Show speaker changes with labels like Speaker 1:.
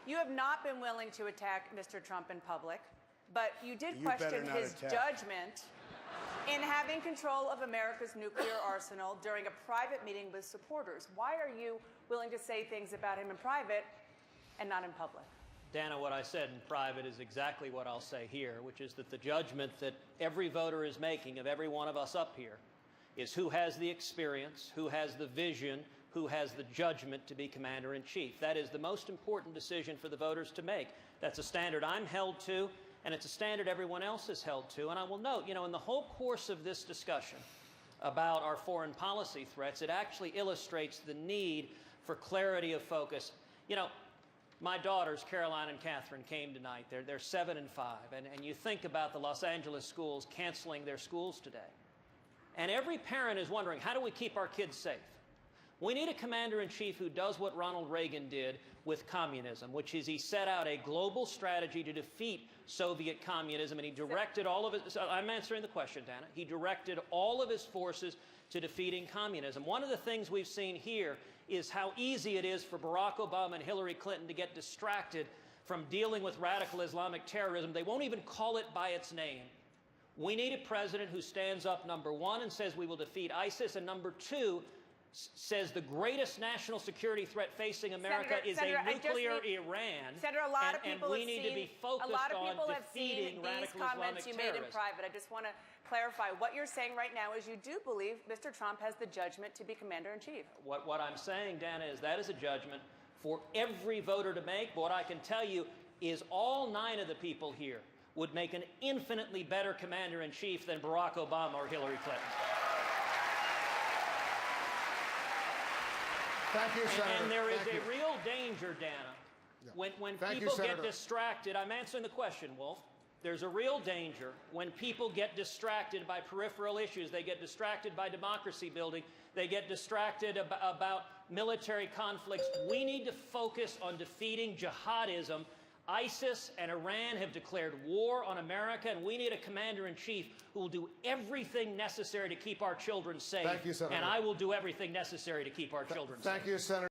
Speaker 1: You have not been willing to attack Mr. Trump in public, but you did question his judgment in having control of America's nuclear arsenal during a private meeting with supporters. Why are you willing to say things about him in private and not in public?
Speaker 2: Dana, what I said in private is exactly what I'll say here, which is that the judgment that every voter is making of every one of us up here is who has the experience, who has the vision, who has the judgment to be commander-in-chief. That is the most important decision for the voters to make. That's a standard I'm held to, and it's a standard everyone else is held to. And I will note, in the whole course of this discussion about our foreign policy threats, it actually illustrates the need for clarity of focus. My daughters, Caroline and Catherine, came tonight. They're 7 and 5. And you think about the Los Angeles schools canceling their schools today. And every parent is wondering, how do we keep our kids safe? We need a commander-in-chief who does what Ronald Reagan did with communism, which is he set out a global strategy to defeat Soviet communism, and he directed all of his, I'm answering the question, Dana, he directed all of his forces to defeating communism. One of the things we've seen here is how easy it is for Barack Obama and Hillary Clinton to get distracted from dealing with radical Islamic terrorism. They won't even call it by its name. We need a president who stands up, number one, and says we will defeat ISIS, and number two, says the greatest national security threat facing America is a nuclear Iran.
Speaker 1: Senator, a lot of people
Speaker 2: we need to be focused on defeating radical Islamic terrorism.
Speaker 1: You made in private. I just want to clarify what you're saying right now is you do believe Mr. Trump has the judgment to be commander-in-chief.
Speaker 2: What I'm saying, Dana, is that is a judgment for every voter to make. But what I can tell you is all 9 of the people here would make an infinitely better commander-in-chief than Barack Obama or Hillary Clinton.
Speaker 3: Thank you, Senator.
Speaker 2: And there is a real danger, Dana, when people get distracted. I'm answering the question, Wolf. There's a real danger when people get distracted by peripheral issues. They get distracted by democracy building. They get distracted about military conflicts. We need to focus on defeating jihadism. ISIS and Iran have declared war on America, and we need a commander-in-chief who will do everything necessary to keep our children safe.
Speaker 3: Thank you, Senator.
Speaker 2: And I will do everything necessary to keep our children safe.
Speaker 3: Thank you, Senator.